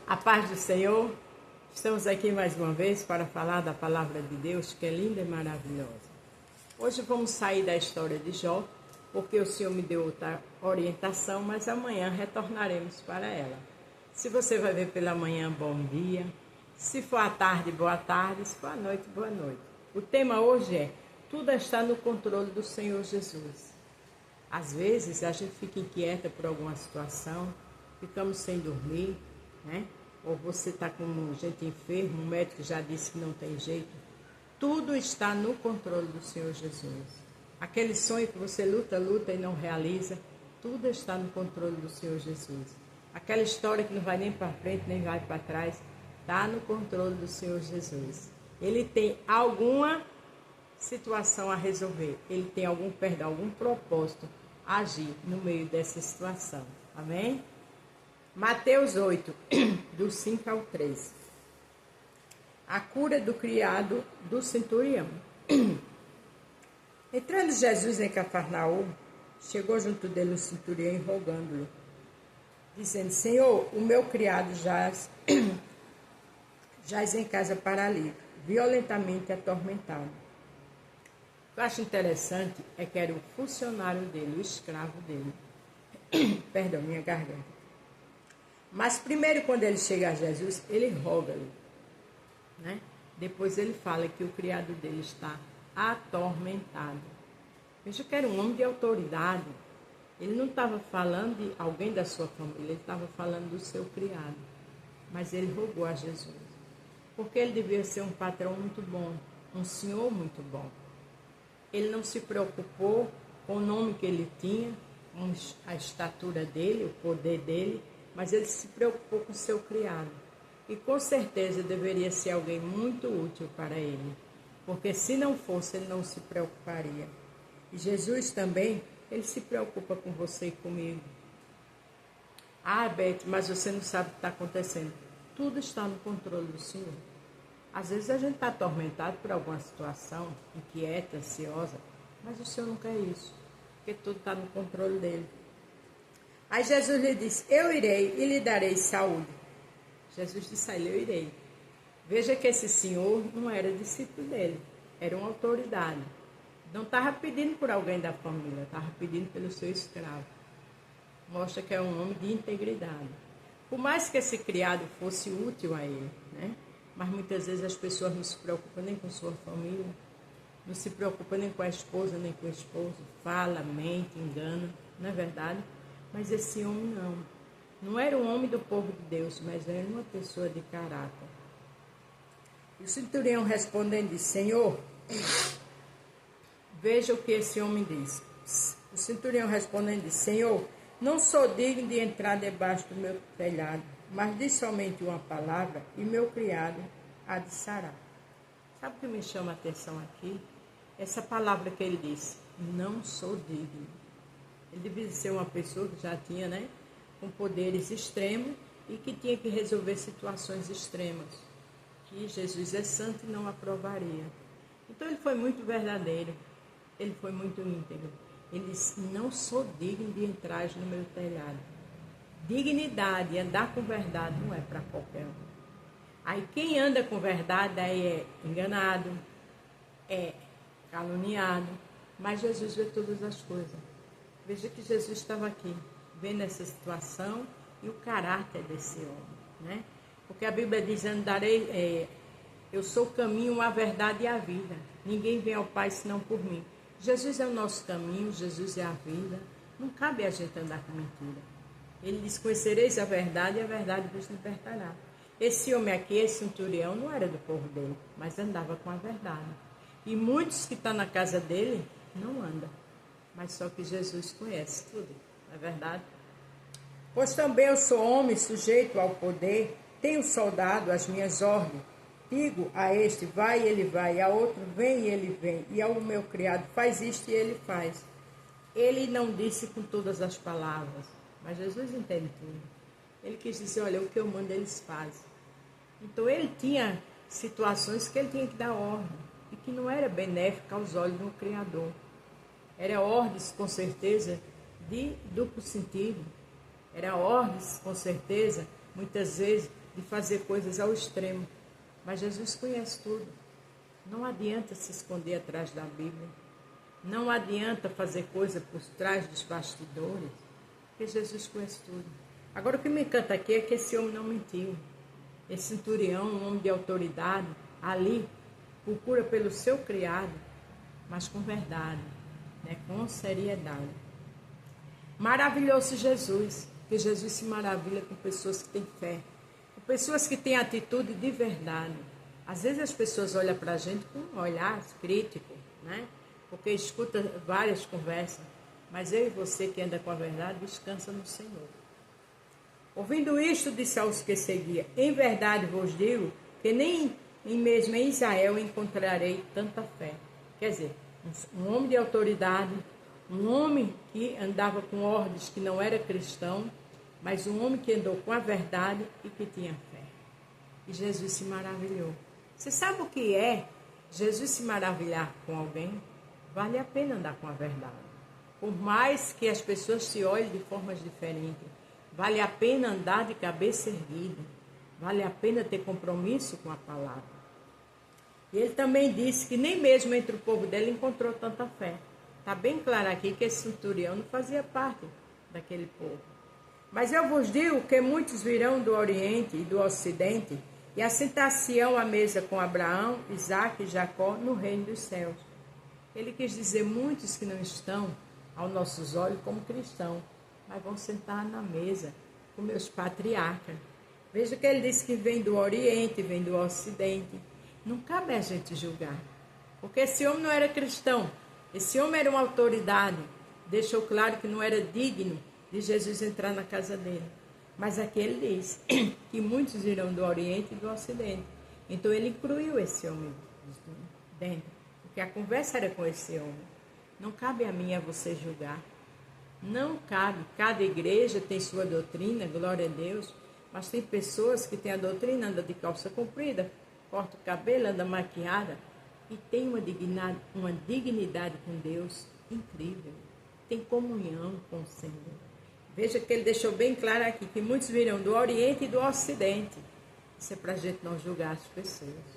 A paz do Senhor, estamos aqui mais uma vez para falar da palavra de Deus, que é linda e maravilhosa. Hoje vamos sair da história de Jó, porque o Senhor me deu outra orientação, mas amanhã retornaremos para ela. Se você vai ver pela manhã, bom dia. Se for à tarde, boa tarde. Se for à noite, boa noite. O tema hoje é: tudo está no controle do Senhor Jesus. Às vezes a gente fica inquieta por alguma situação, ficamos sem dormir, né? Ou você está com gente enferma, o médico já disse que não tem jeito. Tudo está no controle do Senhor Jesus. Aquele sonho que você luta e não realiza, tudo está no controle do Senhor Jesus. Aquela história que não vai nem para frente, nem vai para trás, está no controle do Senhor Jesus. Ele tem alguma situação a resolver, ele tem algum propósito a agir no meio dessa situação. Amém? Mateus 8, do 5 ao 13. A cura do criado do centurião. Entrando Jesus em Cafarnaum, chegou junto dele o centurião rogando-lhe, dizendo: Senhor, o meu criado jaz em casa paralítico, violentamente atormentado. O que eu acho interessante é que era o funcionário dele, o escravo dele. Perdão, minha garganta. Mas primeiro, quando ele chega a Jesus, ele roga-lhe, né? Depois ele fala que o criado dele está atormentado. Veja que era um homem de autoridade. Ele não estava falando de alguém da sua família, ele estava falando do seu criado. Mas ele rogou a Jesus, porque ele devia ser um patrão muito bom, um senhor muito bom. Ele não se preocupou com o nome que ele tinha, com a estatura dele, o poder dele, mas ele se preocupou com o seu criado. E com certeza deveria ser alguém muito útil para ele, porque se não fosse, ele não se preocuparia. E Jesus também, ele se preocupa com você e comigo. Ah, Beth, mas você não sabe o que está acontecendo. Tudo está no controle do Senhor. Às vezes a gente está atormentado por alguma situação, inquieta, ansiosa, mas o Senhor não quer isso, porque tudo está no controle dele. Aí Jesus lhe disse: eu irei e lhe darei saúde. Jesus disse a ele: eu irei. Veja que esse senhor não era discípulo dele, era uma autoridade. Não estava pedindo por alguém da família, estava pedindo pelo seu escravo. Mostra que é um homem de integridade. Por mais que esse criado fosse útil a ele, né? Mas muitas vezes as pessoas não se preocupam nem com sua família, não se preocupam nem com a esposa, nem com o esposo. Fala, mente, engana, não é verdade? Mas esse homem não era um homem do povo de Deus, mas era uma pessoa de caráter. E o centurião respondendo disse: Senhor, veja o que esse homem disse. O centurião respondendo disse: Senhor, não sou digno de entrar debaixo do meu telhado, mas diz somente uma palavra e meu criado há de sarar. Sabe o que me chama a atenção aqui? Essa palavra que ele disse: não sou digno. Ele devia ser uma pessoa que já tinha, né, com poderes extremos e que tinha que resolver situações extremas, que Jesus é santo e não aprovaria. Então ele foi muito verdadeiro, ele foi muito íntegro. Ele disse: não sou digno de entrar no meu telhado. Dignidade, andar com verdade não é para qualquer um. Aí quem anda com verdade aí é enganado, é caluniado, mas Jesus vê todas as coisas. Veja que Jesus estava aqui, vendo essa situação e o caráter desse homem, né? Porque a Bíblia diz: eu sou o caminho, a verdade e a vida. Ninguém vem ao Pai senão por mim. Jesus é o nosso caminho, Jesus é a vida. Não cabe a gente andar com mentira. Ele diz: conhecereis a verdade e a verdade vos libertará. Esse homem aqui, esse centurião, não era do povo dele, mas andava com a verdade. E muitos que estão na casa dele não andam. Mas só que Jesus conhece tudo, não é verdade? Pois também eu sou homem sujeito ao poder, tenho soldado as minhas ordens. Digo a este, vai e ele vai, a outro, vem e ele vem, e ao meu criado, faz isto e ele faz. Ele não disse com todas as palavras, mas Jesus entende tudo. Ele quis dizer: olha, o que eu mando eles fazem. Então ele tinha situações que ele tinha que dar ordem, e que não era benéfica aos olhos do Criador. Era ordens, com certeza, de duplo sentido. Era ordens, com certeza, muitas vezes de fazer coisas ao extremo. Mas Jesus conhece tudo. Não adianta se esconder atrás da Bíblia. Não adianta fazer coisa por trás dos bastidores, porque Jesus conhece tudo. Agora, o que me encanta aqui é que esse homem não mentiu. Esse centurião, um homem de autoridade, ali, procura pelo seu criado, mas com verdade, né? Com seriedade. Maravilhou-se Jesus, que Jesus se maravilha com pessoas que têm fé, com pessoas que têm atitude de verdade. Às vezes as pessoas olham para a gente com um olhar crítico, né? Porque escuta várias conversas, mas eu e você que anda com a verdade, descansa no Senhor. Ouvindo isto, disse aos que seguia: em verdade vos digo que nem mesmo em Israel encontrarei tanta fé. Quer dizer, um homem de autoridade, um homem que andava com ordens que não era cristão, mas um homem que andou com a verdade e que tinha fé. E Jesus se maravilhou. Você sabe o que é Jesus se maravilhar com alguém? Vale a pena andar com a verdade. Por mais que as pessoas se olhem de formas diferentes, vale a pena andar de cabeça erguida. Vale a pena ter compromisso com a palavra. E ele também disse que nem mesmo entre o povo dele encontrou tanta fé. Está bem claro aqui que esse centurião não fazia parte daquele povo. Mas eu vos digo que muitos virão do Oriente e do Ocidente e assentar-se-ão à mesa com Abraão, Isaque e Jacó no reino dos céus. Ele quis dizer muitos que não estão, aos nossos olhos, como cristãos, mas vão sentar na mesa com meus patriarcas. Veja que ele disse que vem do Oriente, vem do Ocidente. Não cabe a gente julgar, porque esse homem não era cristão, esse homem era uma autoridade, deixou claro que não era digno de Jesus entrar na casa dele. Mas aqui ele diz que muitos irão do Oriente e do Ocidente. Então ele incluiu esse homem dentro, porque a conversa era com esse homem. Não cabe a mim e a você julgar. Não cabe. Cada igreja tem sua doutrina, glória a Deus, mas tem pessoas que têm a doutrina, anda de calça comprida, corta o cabelo, anda maquiada e tem uma dignidade com Deus incrível. Tem comunhão com o Senhor. Veja que ele deixou bem claro aqui que muitos virão do Oriente e do Ocidente. Isso é para a gente não julgar as pessoas.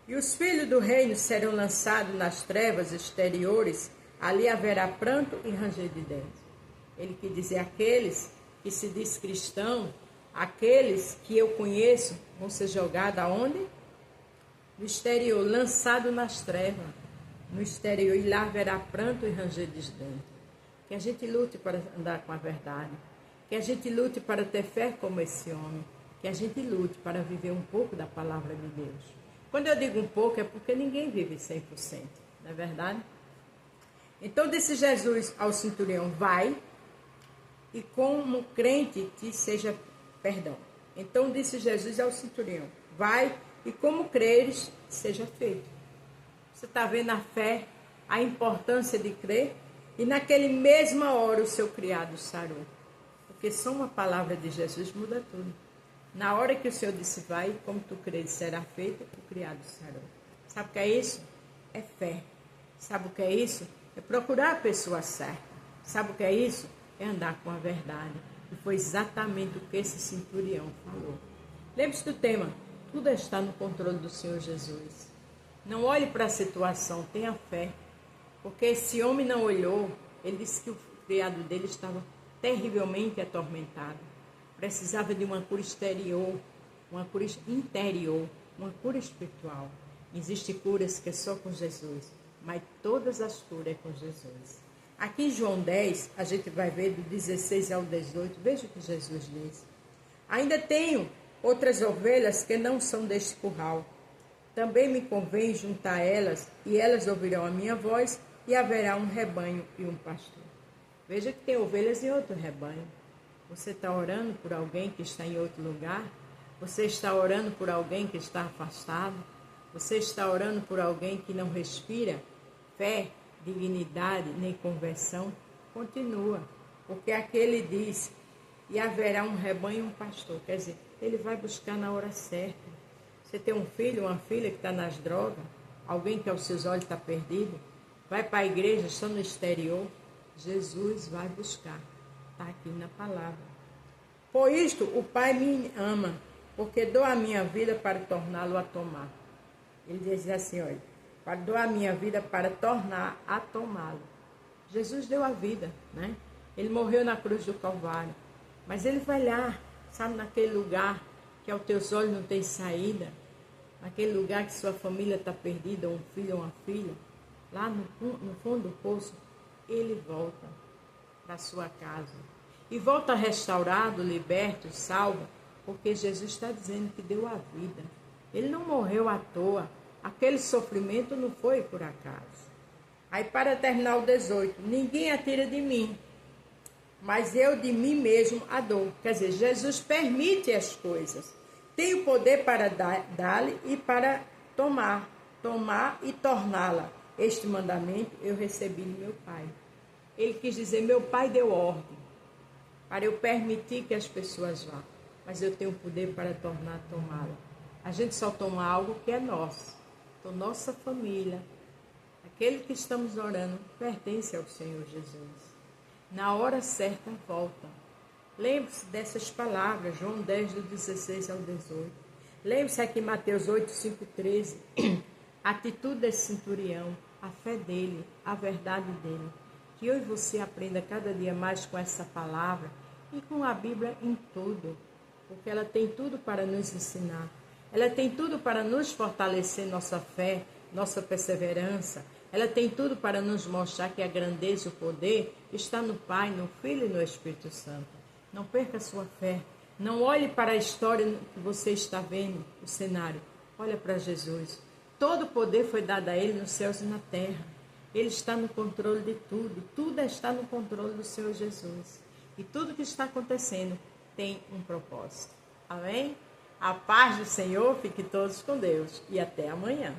E os filhos do reino serão lançados nas trevas exteriores, ali haverá pranto e ranger de dentes. Ele quer dizer, aqueles que se diz cristão, aqueles que eu conheço, vão ser jogados aonde? No exterior, lançados nas trevas. No exterior, e lá haverá pranto e ranger de dentes. Que a gente lute para andar com a verdade. Que a gente lute para ter fé como esse homem. Que a gente lute para viver um pouco da palavra de Deus. Quando eu digo um pouco, é porque ninguém vive 100%. Não é verdade? Então disse Jesus ao centurião: vai, e como crente te seja perdão. Então disse Jesus ao centurião: vai, e como creres, seja feito. Você está vendo a fé, a importância de crer? E naquele mesma hora o seu criado sarou. Porque só uma palavra de Jesus muda tudo. Na hora que o Senhor disse vai, como tu creres será feito, o criado sarou. Sabe o que é isso? É fé. Sabe o que é isso? É procurar a pessoa certa. Sabe o que é isso? É andar com a verdade. E foi exatamente o que esse centurião falou. Lembre-se do tema: tudo está no controle do Senhor Jesus. Não olhe para a situação, tenha fé. Porque esse homem não olhou. Ele disse que o criado dele estava terrivelmente atormentado. Precisava de uma cura exterior, uma cura interior, uma cura espiritual. Existem curas que é só com Jesus, mas todas as curas é com Jesus. Aqui em João 10, a gente vai ver do 16 ao 18, veja o que Jesus diz. Ainda tenho outras ovelhas que não são deste curral. Também me convém juntar elas, e elas ouvirão a minha voz, e haverá um rebanho e um pastor. Veja que tem ovelhas em outro rebanho. Você está orando por alguém que está em outro lugar? Você está orando por alguém que está afastado? Você está orando por alguém que não respira fé, dignidade, nem conversão? Continua, porque aquele diz, e haverá um rebanho e um pastor. Quer dizer, ele vai buscar na hora certa. Você tem um filho, uma filha que está nas drogas, alguém que aos seus olhos está perdido, vai para a igreja só no exterior, Jesus vai buscar. Está aqui na palavra. Por isto o Pai me ama, porque dou a minha vida para torná-lo a tomar. Ele dizia assim, olha, para dou a minha vida para tornar a tomá-lo. Jesus deu a vida, né? Ele morreu na cruz do Calvário. Mas ele vai lá, sabe, naquele lugar que aos teus olhos não tem saída, naquele lugar que sua família está perdida, um filho ou uma filha, lá no fundo do poço, ele volta para sua casa. E volta restaurado, liberto, salvo, porque Jesus está dizendo que deu a vida. Ele não morreu à toa. Aquele sofrimento não foi por acaso. Aí para terminar o 18, ninguém a tira de mim, mas eu de mim mesmo a dou. Quer dizer, Jesus permite as coisas. Tem o poder para dar-lhe e para tomar e torná-la. Este mandamento eu recebi de meu Pai. Ele quis dizer, meu Pai deu ordem para eu permitir que as pessoas vá, mas eu tenho o poder para tomá-la. A gente só toma algo que é nosso. Então, nossa família, aquele que estamos orando, pertence ao Senhor Jesus. Na hora certa, volta. Lembre-se dessas palavras, João 10, do 16 ao 18. Lembre-se aqui, Mateus 8, 5, 13. A atitude desse centurião, a fé dele, a verdade dele. Que eu e você aprenda cada dia mais com essa palavra e com a Bíblia em tudo. Porque ela tem tudo para nos ensinar. Ela tem tudo para nos fortalecer nossa fé, nossa perseverança. Ela tem tudo para nos mostrar que a grandeza e o poder está no Pai, no Filho e no Espírito Santo. Não perca a sua fé. Não olhe para a história que você está vendo, o cenário. Olha para Jesus. Todo o poder foi dado a Ele nos céus e na terra. Ele está no controle de tudo. Tudo está no controle do Senhor Jesus. E tudo que está acontecendo tem um propósito. Amém? A paz do Senhor, fique todos com Deus. E até amanhã.